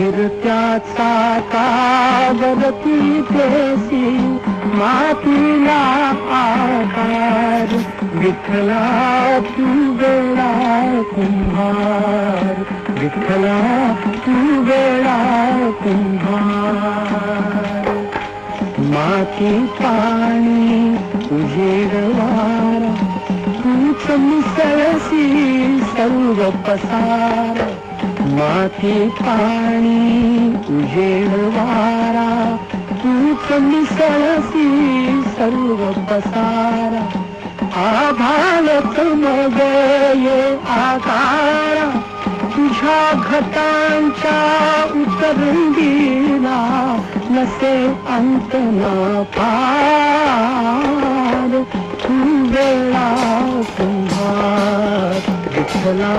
फिरत्याचा कावरती देसी मातीला आकार विठ्ठला तू वेळा कुंभार विठ्ठला तू वेळा कुंभार माती पाणी उजेड वारा तूच मिसळशी सर्व पसार माती पाणी उजेड वारा तूच मिसळशी सर्व पसारा आभाळच मग ये आकारा तुझ्या घटांच्या उतरंडीला नसे अंत ना पार तू वेळा कुंभार विठ्ठला